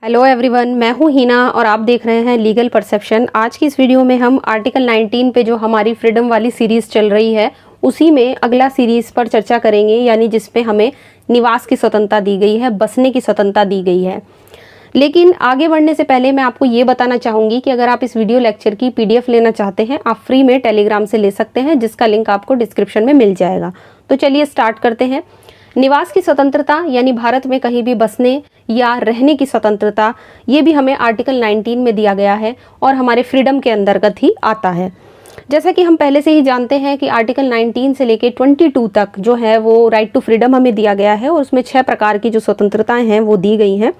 Hello everyone, मैं हूं हीना और आप देख रहे हैं लीगल परसेप्शन। आज की इस वीडियो में हम आर्टिकल 19 पे जो हमारी फ्रीडम वाली सीरीज़ चल रही है उसी में अगला सीरीज़ पर चर्चा करेंगे, यानी जिसपे हमें निवास की स्वतंत्रता दी गई है, बसने की स्वतंत्रता दी गई है। लेकिन आगे बढ़ने से पहले मैं आपको ये बताना चाहूँगी कि अगर आप इस वीडियो लेक्चर की PDF लेना चाहते हैं, आप फ्री में टेलीग्राम से ले सकते हैं, जिसका लिंक आपको डिस्क्रिप्शन में मिल जाएगा। तो चलिए स्टार्ट करते हैं। निवास की स्वतंत्रता यानी भारत में कहीं भी बसने या रहने की स्वतंत्रता, ये भी हमें आर्टिकल 19 में दिया गया है और हमारे फ्रीडम के अंतर्गत ही आता है। जैसा कि हम पहले से ही जानते हैं कि आर्टिकल 19 से लेकर 22 तक जो है वो राइट टू फ्रीडम हमें दिया गया है और उसमें 6 प्रकार की जो स्वतंत्रताएं हैं वो दी गई हैं।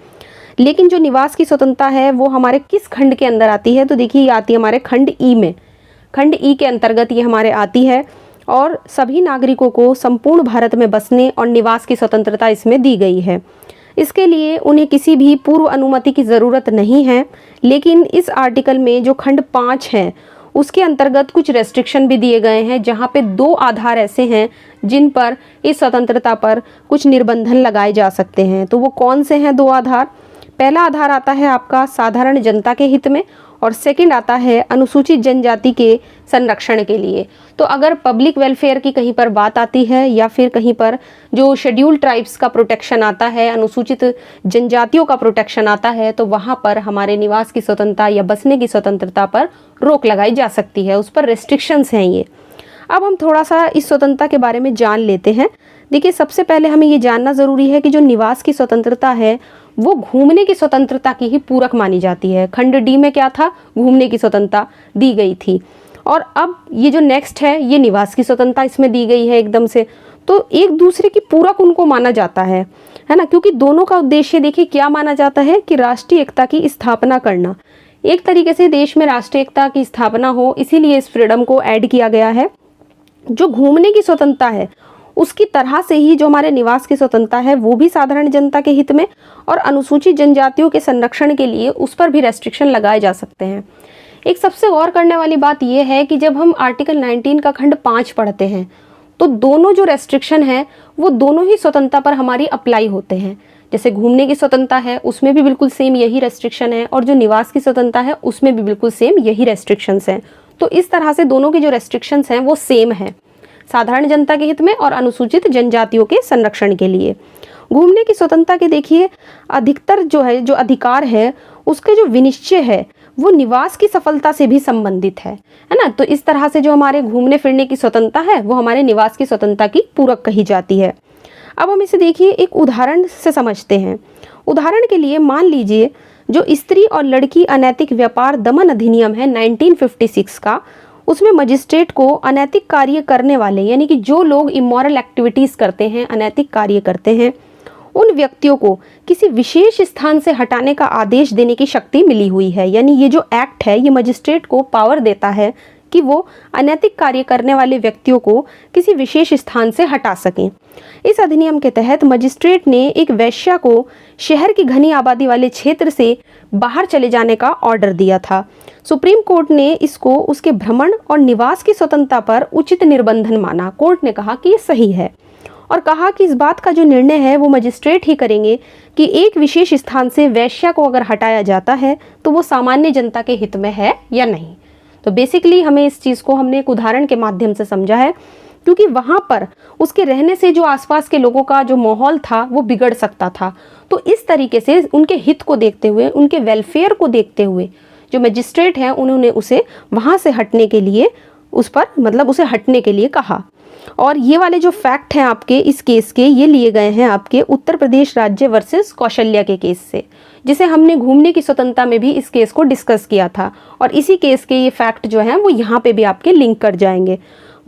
लेकिन जो निवास की स्वतंत्रता है वो हमारे किस खंड के अंदर आती है, तो देखिए ये आती है हमारे खंड ई में। खंड ई के अंतर्गत ये हमारे आती है और सभी नागरिकों को संपूर्ण भारत में बसने और निवास की स्वतंत्रता इसमें दी गई है। इसके लिए उन्हें किसी भी पूर्व अनुमति की ज़रूरत नहीं है। लेकिन इस आर्टिकल में जो खंड 5 है उसके अंतर्गत कुछ रेस्ट्रिक्शन भी दिए गए हैं, जहाँ पे 2 आधार ऐसे हैं जिन पर इस स्वतंत्रता पर कुछ निर्बंधन लगाए जा सकते हैं। तो वो कौन से हैं 2 आधार? पहला आधार आता है आपका साधारण जनता के हित में और सेकंड आता है अनुसूचित जनजाति के संरक्षण के लिए। तो अगर पब्लिक वेलफेयर की कहीं पर बात आती है या फिर कहीं पर जो शेड्यूल्ड ट्राइब्स का प्रोटेक्शन आता है, अनुसूचित जनजातियों का प्रोटेक्शन आता है, तो वहाँ पर हमारे निवास की स्वतंत्रता या बसने की स्वतंत्रता पर रोक लगाई जा सकती है, उस पर रेस्ट्रिक्शंस हैं ये। अब हम थोड़ा सा इस स्वतंत्रता के बारे में जान लेते हैं। देखिए, सबसे पहले हमें ये जानना ज़रूरी है कि जो निवास की स्वतंत्रता है वो घूमने की स्वतंत्रता की ही पूरक मानी जाती है। खंड डी में क्या था? घूमने की स्वतंत्रता दी गई थी। और अब ये जो नेक्स्ट है ये निवास की स्वतंत्रता इसमें दी गई है एकदम से, तो एक दूसरे की पूरक उनको माना जाता है ना, क्योंकि दोनों का उद्देश्य देखिए क्या माना जाता है कि राष्ट्रीय एकता की स्थापना करना। एक तरीके से देश में राष्ट्रीय एकता की स्थापना हो, इसीलिए इस फ्रीडम को ऐड किया गया है। जो घूमने की स्वतंत्रता है उसकी तरह से ही जो हमारे निवास की स्वतंत्रता है वो भी साधारण जनता के हित में और अनुसूचित जनजातियों के संरक्षण के लिए उस पर भी रेस्ट्रिक्शन लगाए जा सकते हैं। एक सबसे गौर करने वाली बात यह है कि जब हम आर्टिकल 19 का खंड 5 पढ़ते हैं तो दोनों जो रेस्ट्रिक्शन है वो दोनों ही स्वतंत्रता पर हमारी अप्लाई होते हैं। जैसे घूमने की स्वतंत्रता है उसमें भी बिल्कुल सेम यही रेस्ट्रिक्शन है और जो निवास की स्वतंत्रता है उसमें भी बिल्कुल सेम यही रेस्ट्रिक्शंस हैं। तो इस तरह से दोनों के जो रेस्ट्रिक्शंस हैं वो सेम है, साधारण जनता के हित में और अनुसूचित जनजातियों के संरक्षण के लिए। घूमने की स्वतंत्रता के देखिए अधिकतर जो अधिकार है उसके जो विनिश्चय है वो निवास की सफलता से भी संबंधित है ना। तो इस तरह से जो हमारे घूमने फिरने की स्वतंत्रता है वो हमारे निवास की स्वतंत्रता की पूरक कही जाती है। अब हम इसे देखिए एक उदाहरण से समझते हैं। उदाहरण के लिए मान लीजिए जो स्त्री और लड़की अनैतिक व्यापार दमन अधिनियम है 1956 का, उसमें मजिस्ट्रेट को अनैतिक कार्य करने वाले यानी कि जो लोग इमोरल एक्टिविटीज़ करते हैं, अनैतिक कार्य करते हैं, उन व्यक्तियों को किसी विशेष स्थान से हटाने का आदेश देने की शक्ति मिली हुई है। यानी ये जो एक्ट है ये मजिस्ट्रेट को पावर देता है कि वो अनैतिक कार्य करने वाले व्यक्तियों को किसी विशेष स्थान से हटा सकें। इस अधिनियम के तहत मजिस्ट्रेट ने एक वेश्या को शहर की घनी आबादी वाले क्षेत्र से बाहर चले जाने का ऑर्डर दिया था। सुप्रीम कोर्ट ने इसको उसके भ्रमण और निवास की स्वतंत्रता पर उचित निर्बंधन माना। कोर्ट ने कहा कि ये सही है और कहा कि इस बात का जो निर्णय है वो मजिस्ट्रेट ही करेंगे कि एक विशेष स्थान से वेश्या को अगर हटाया जाता है तो वो सामान्य जनता के हित में है या नहीं। तो बेसिकली हमें इस चीज़ को हमने एक उदाहरण के माध्यम से समझा है, क्योंकि वहाँ पर उसके रहने से जो आसपास के लोगों का जो माहौल था वो बिगड़ सकता था। तो इस तरीके से उनके हित को देखते हुए, उनके वेलफेयर को देखते हुए जो मजिस्ट्रेट हैं उन्होंने उसे वहाँ से हटने के लिए उसे हटने के लिए कहा। और ये वाले जो फैक्ट हैं आपके इस केस के, ये लिए गए हैं आपके उत्तर प्रदेश राज्य वर्सेस कौशल्या के केस से, जिसे हमने घूमने की स्वतंत्रता में भी इस केस को डिस्कस किया था। और इसी केस के ये फैक्ट जो हैं वो यहाँ पे भी आपके लिंक कर जाएंगे।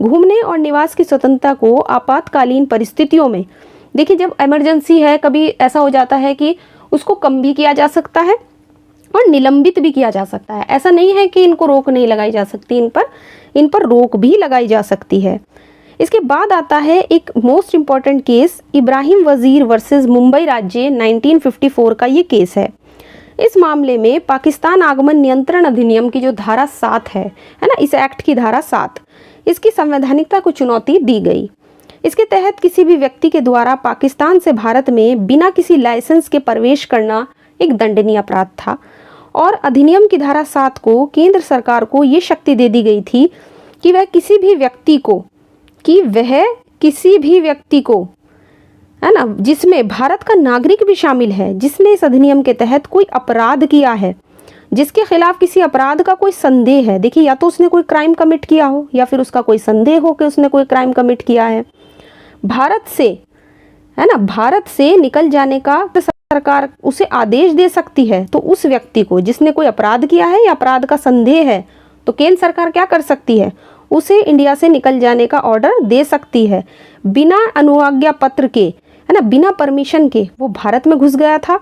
घूमने और निवास की स्वतंत्रता को आपातकालीन परिस्थितियों में, देखिए जब इमरजेंसी है, कभी ऐसा हो जाता है कि उसको कम भी किया जा सकता है और निलंबित भी किया जा सकता है। ऐसा नहीं है कि इनको रोक नहीं लगाई जा सकती, इन पर रोक भी लगाई जा सकती है। इसके बाद आता है एक मोस्ट इम्पॉर्टेंट केस, इब्राहिम वजीर वर्सेस मुंबई राज्य 1954 का ये केस है। इस मामले में पाकिस्तान आगमन नियंत्रण अधिनियम की जो धारा 7 है ना, इस एक्ट की धारा 7, इसकी संवैधानिकता को चुनौती दी गई। इसके तहत किसी भी व्यक्ति के द्वारा पाकिस्तान से भारत में बिना किसी लाइसेंस के प्रवेश करना एक दंडनीय अपराध था। और अधिनियम की धारा 7 को केंद्र सरकार को ये शक्ति दे दी गई थी कि वह किसी भी व्यक्ति को है ना, जिसमें भारत का नागरिक भी शामिल है, जिसने इस अधिनियम के तहत कोई अपराध किया है, जिसके खिलाफ किसी अपराध का कोई संदेह है, देखिए या तो उसने कोई क्राइम कमिट किया हो या फिर उसका कोई संदेह हो कि उसने कोई क्राइम कमिट किया है, भारत से निकल जाने का सरकार उसे आदेश दे सकती है। तो उस व्यक्ति को जिसने कोई अपराध किया है या अपराध का संदेह है, तो केंद्र सरकार क्या कर सकती है, उसे इंडिया से निकल जाने का ऑर्डर दे सकती है। बिना अनुज्ञा पत्र के, है ना, बिना परमिशन के वो भारत में घुस गया था,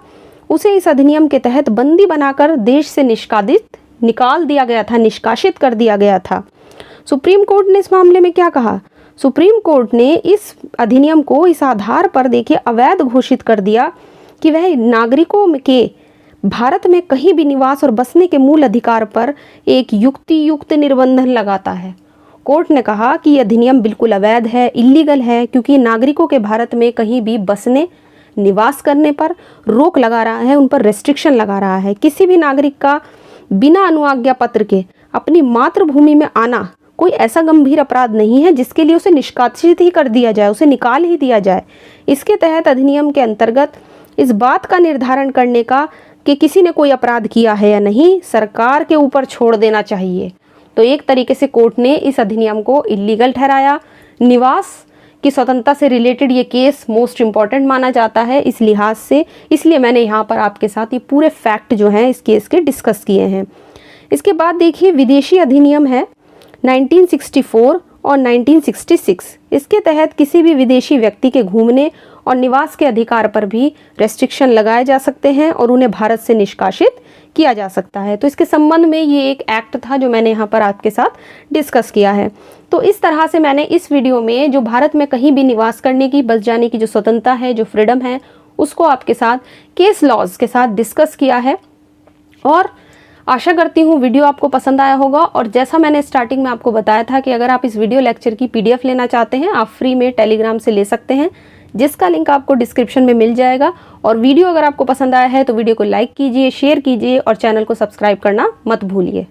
उसे इस अधिनियम के तहत बंदी बनाकर देश से निष्कासित कर दिया गया था। सुप्रीम कोर्ट ने इस मामले में क्या कहा? सुप्रीम कोर्ट ने इस अधिनियम को इस आधार पर देखिए अवैध घोषित कर दिया कि वह नागरिकों के भारत में कहीं भी निवास और बसने के मूल अधिकार पर एक युक्त निर्बंधन लगाता है। कोर्ट ने कहा कि यह अधिनियम बिल्कुल अवैध है, इलीगल है, क्योंकि नागरिकों के भारत में कहीं भी बसने निवास करने पर रोक लगा रहा है, उन पर रेस्ट्रिक्शन लगा रहा है। किसी भी नागरिक का बिना अनुज्ञा पत्र के अपनी मातृभूमि में आना कोई ऐसा गंभीर अपराध नहीं है जिसके लिए उसे निष्कासित ही कर दिया जाए, उसे निकाल ही दिया जाए। इसके तहत अधिनियम के अंतर्गत इस बात का निर्धारण करने का कि किसी ने कोई अपराध किया है या नहीं, सरकार के ऊपर छोड़ देना चाहिए। तो एक तरीके से कोर्ट ने इस अधिनियम को इलीगल ठहराया। निवास की स्वतंत्रता से रिलेटेड ये केस मोस्ट इम्पॉर्टेंट माना जाता है इस लिहाज से, इसलिए मैंने यहाँ पर आपके साथ ये पूरे फैक्ट जो हैं इस केस के डिस्कस किए हैं। इसके बाद देखिए विदेशी अधिनियम है 1964 और 1966। इसके तहत किसी भी विदेशी व्यक्ति के घूमने और निवास के अधिकार पर भी रेस्ट्रिक्शन लगाए जा सकते हैं और उन्हें भारत से निष्कासित किया जा सकता है। तो इसके संबंध में ये एक एक्ट था जो मैंने यहाँ पर आपके साथ डिस्कस किया है। तो इस तरह से मैंने इस वीडियो में जो भारत में कहीं भी निवास करने की, बस जाने की जो स्वतंत्रता है, जो फ्रीडम है, उसको आपके साथ केस लॉज के साथ डिस्कस किया है। और आशा करती हूँ वीडियो आपको पसंद आया होगा। और जैसा मैंने स्टार्टिंग में आपको बताया था कि अगर आप इस वीडियो लेक्चर की PDF लेना चाहते हैं, आप फ्री में टेलीग्राम से ले सकते हैं, जिसका लिंक आपको डिस्क्रिप्शन में मिल जाएगा। और वीडियो अगर आपको पसंद आया है तो वीडियो को लाइक कीजिए, शेयर कीजिए और चैनल को सब्सक्राइब करना मत भूलिए।